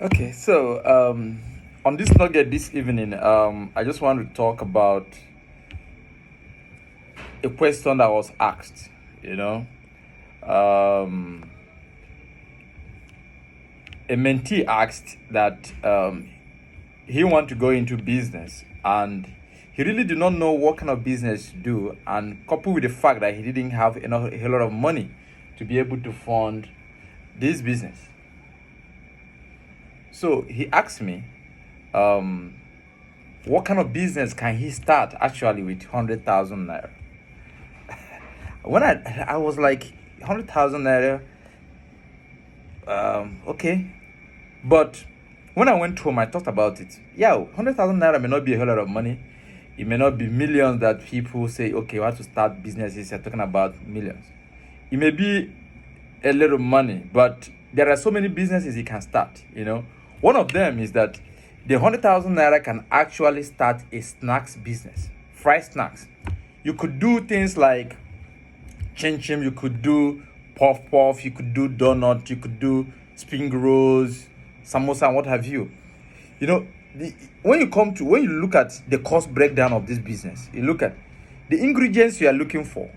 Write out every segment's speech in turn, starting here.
Okay, so on this nugget this evening, I just want to talk about a question that was asked. You know, um, a mentee asked that he want to go into business and he really did not know what kind of business to do, and coupled with the fact that he didn't have enough a lot of money to be able to fund this business. So he asked me, um, what kind of business can he start actually with 100,000 naira? When I was like 100,000 naira, okay, but when I went home, I thought about it. Yeah, 100,000 naira may not be a whole lot of money. It may not be millions that people say, okay, we have to start businesses. You're talking about millions. It may be a little money, but there are so many businesses you can start. One of them is that the 100,000 naira can actually start a snacks business, fried snacks. You could do things like chin chin, you could do puff puff, you could do donut, you could do spring rolls, samosa, and what have you. You know, when you look at the cost breakdown of this business, you look at the ingredients you are looking for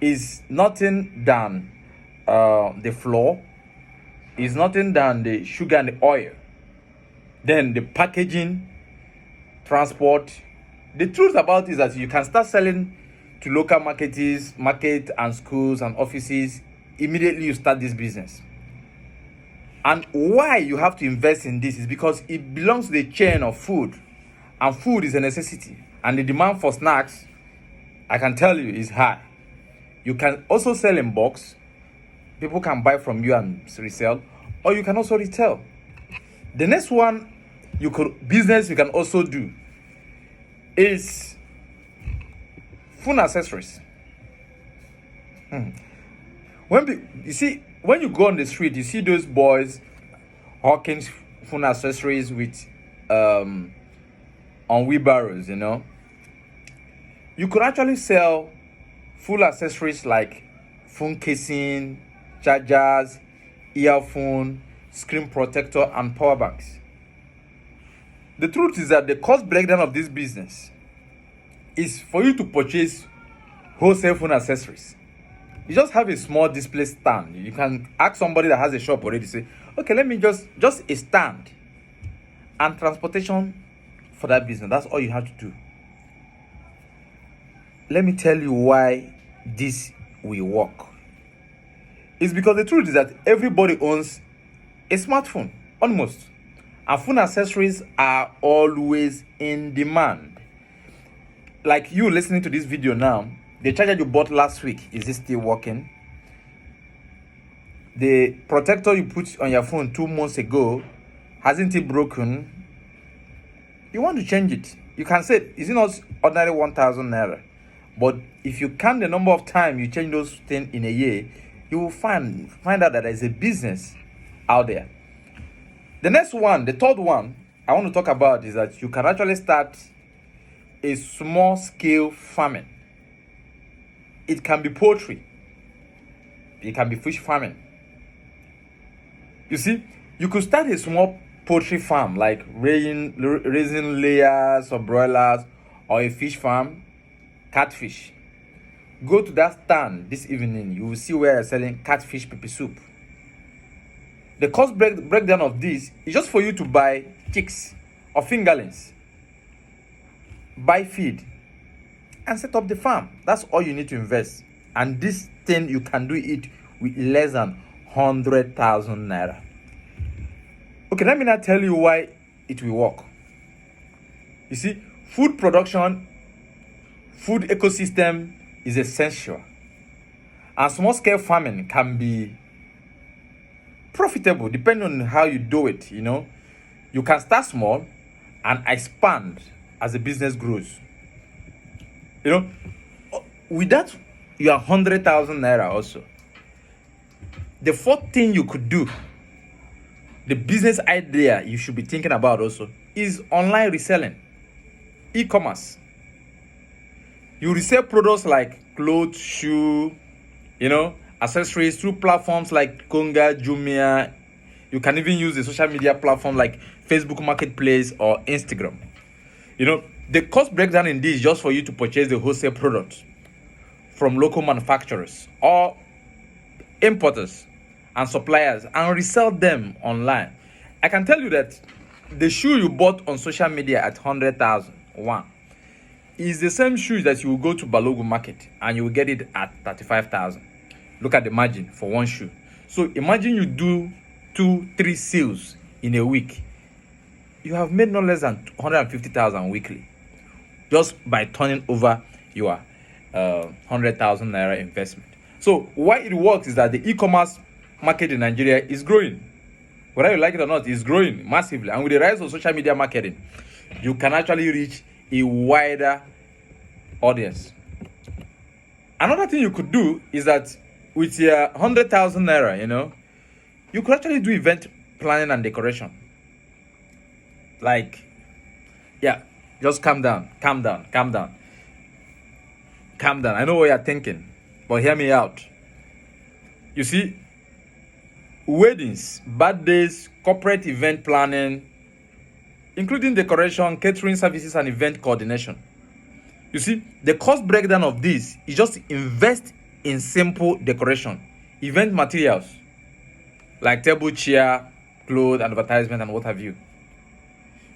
is nothing than the flour, is nothing than the sugar and the oil, then the packaging, transport. The truth about it is that you can start selling to local market and schools and offices immediately you start this business. And why you have to invest in this is because it belongs to the chain of food, and food is a necessity, and the demand for snacks, I can tell you, is high. You can also sell in box. People can buy from you and resell, or you can also retail. The next one you can also do is phone accessories. When you go on the street, you see those boys hawking phone accessories with on wheelbarrows. You could actually sell full accessories like phone casing, chargers, earphone, screen protector, and power banks. The truth is that the cost breakdown of this business is for you to purchase wholesale phone accessories. You just have a small display stand. You can ask somebody that has a shop already, say, okay, let me just a stand and transportation for that business. That's all you have to do. Let me tell you why this will work. It's because the truth is that everybody owns a smartphone, almost. And phone accessories are always in demand. Like you listening to this video now, the charger you bought last week, is it still working? The protector you put on your phone 2 months ago, hasn't it broken? You want to change it. You can say, is it not ordinary 1,000 naira? But if you count the number of times you change those things in a year, you will find out that there's a business out there. The next one, the third one I want to talk about is that you can actually start a small scale farming. It can be poultry. It can be fish farming. You see, you could start a small poultry farm, like raising layers or broilers, or a fish farm, catfish. Go to that stand this evening, you will see where they're selling catfish pepper soup. The cost breakdown of this is just for you to buy chicks or fingerlings, buy feed, and set up the farm. That's all you need to invest. And this thing, you can do it with less than 100,000 naira. Okay, let me now tell you why it will work. You see, food production, food ecosystem is essential. And small scale farming can be profitable depending on how you do it. You can start small and expand as the business grows. With that, you are 100,000 naira also. The fourth thing you could do, the business idea you should be thinking about also, is online reselling, e-commerce. You resell products like clothes, shoe, accessories through platforms like Konga, Jumia, You can even use a social media platform like Facebook Marketplace or Instagram. The cost breakdown in this is just for you to purchase the wholesale product from local manufacturers or importers and suppliers and resell them online. I can tell you that the shoe you bought on social media at 100,000 is the same shoes that you will go to Balogun market and you will get it at 35,000. Look at the margin for one shoe. So imagine you do 2-3 sales in a week. You have made no less than 150,000 weekly just by turning over your 100,000 naira investment. So why it works is that the e-commerce market in Nigeria is growing. Whether you like it or not, it's growing massively. And with the rise of social media marketing, you can actually reach a wider audience. Another thing you could do is that with your 100,000 naira, you could actually do event planning and decoration. Just calm down. I know what you're thinking, but hear me out. You see, weddings, birthdays, corporate event planning, including decoration, catering services, and event coordination. You see, the cost breakdown of this is just invest in simple decoration, event materials, like table, chair, clothes, advertisement, and what have you.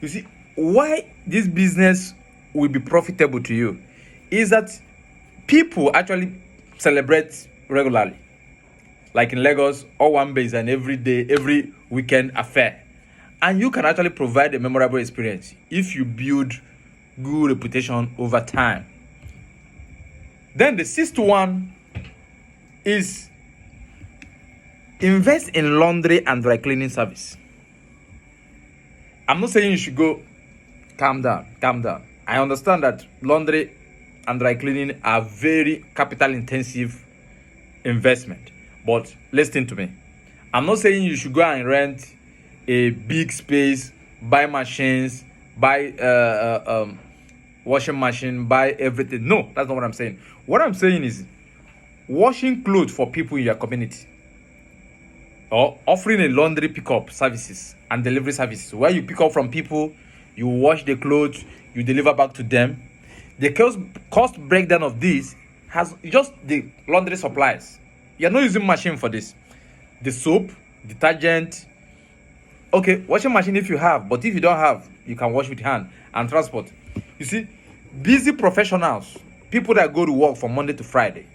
You see, why this business will be profitable to you is that people actually celebrate regularly. Like in Lagos, Owambe is an every weekend affair. And you can actually provide a memorable experience if you build good reputation over time. Then the sixth one is invest in laundry and dry cleaning service. I'm not saying you should go, calm down. I understand that laundry and dry cleaning are very capital intensive investment. But listen to me. I'm not saying you should go and rent a big space, buy machines, buy washing machine, buy everything. No, that's not what I'm saying. What I'm saying is washing clothes for people in your community, or offering a laundry pickup services and delivery services where you pick up from people, you wash the clothes, you deliver back to them. The cost breakdown of this has just the laundry supplies. You're not using machine for this. The soap, detergent. Okay, washing machine if you have, but if you don't have, you can wash with hand and transport. You see, busy professionals, people that go to work from Monday to Friday,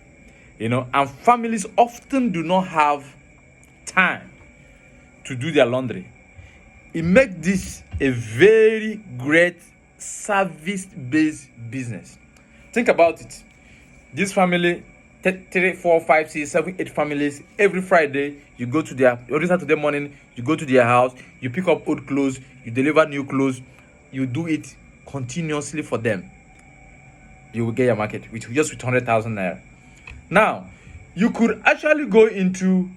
and families often do not have time to do their laundry. It makes this a very great service-based business. Think about it. This family, 3, 4, 5, 6, 7, 8 families, every Friday, you go to every Saturday morning, you go to their house, you pick up old clothes, you deliver new clothes, you do it continuously for them. You will get your market with 100,000 naira. Now, you could actually go into,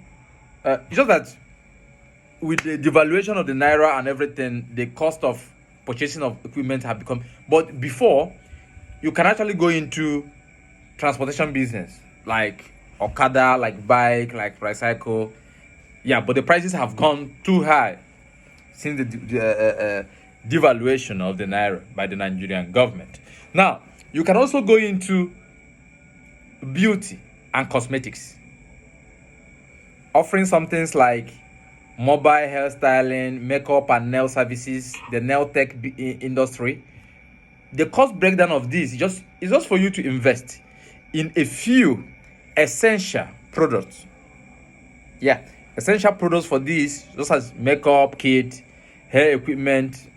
just that with the devaluation of the naira and everything, the cost of purchasing of equipment have become, but before, you can actually go into transportation business, like Okada, like bike, like tricycle. Yeah, but the prices have gone too high since the devaluation of the naira by the Nigerian government. Now, you can also go into beauty and cosmetics, offering some things like mobile hairstyling, makeup and nail services, the nail tech industry. The cost breakdown of this is just for you to invest in a few essential products. Yeah, essential products for this, just as makeup kit, hair equipment,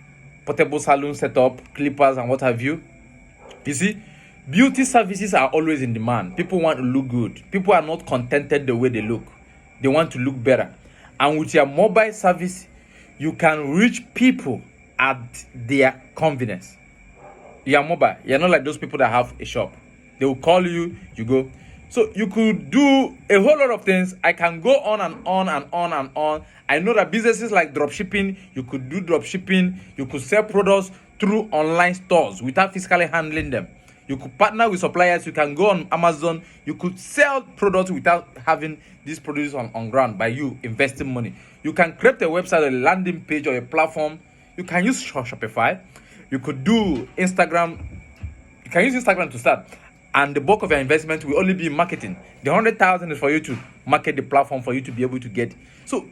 portable salon setup, clippers, and what have you. You see, beauty services are always in demand. People want to look good. People are not contented the way they look. They want to look better. And with your mobile service, you can reach people at their convenience. You are mobile. You're not like those people that have a shop. They will call you, you go. So you could do a whole lot of things. I can go on and on and on and on. I know that businesses like drop shipping, you could do drop shipping. You could sell products through online stores without physically handling them. You could partner with suppliers. You can go on Amazon. You could sell products without having these produce on ground by you investing money. You can create a website or a landing page or a platform. You can use Shopify. You could do Instagram. You can use Instagram to start. And the bulk of your investment will only be in marketing. The 100,000 is for you to market the platform for you to be able to get. So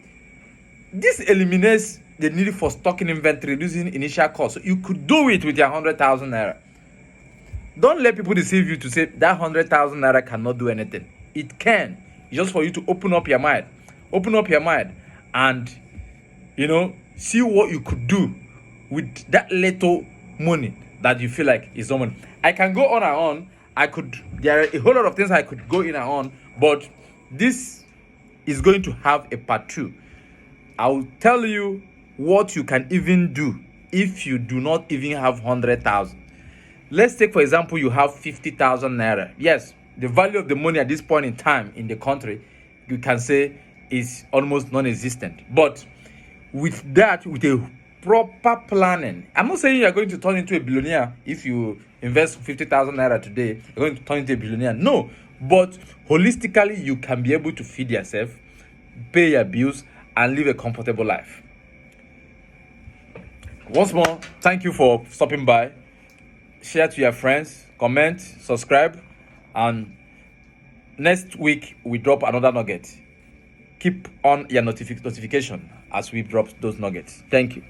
this eliminates the need for stocking inventory, reducing initial cost. So you could do it with your 100,000 naira. Don't let people deceive you to say that 100,000 naira cannot do anything. It can. It's just for you to open up your mind. Open up your mind and, see what you could do with that little money that you feel like is no money. I can go on and on. There are a whole lot of things I could go in and on, but this is going to have a part 2. I'll tell you what you can even do if you do not even have 100,000. Let's take, for example, you have 50,000 naira. Yes, the value of the money at this point in time in the country, you can say, is almost non-existent. But with that, with a proper planning, I'm not saying you're going to turn into a billionaire if you invest 50,000 naira today. You're going to turn into a billionaire. No, but holistically, you can be able to feed yourself, pay your bills, and live a comfortable life. Once more, thank you for stopping by. Share to your friends, comment, subscribe, and next week we drop another nugget. Keep on your notification as we drop those nuggets. Thank you.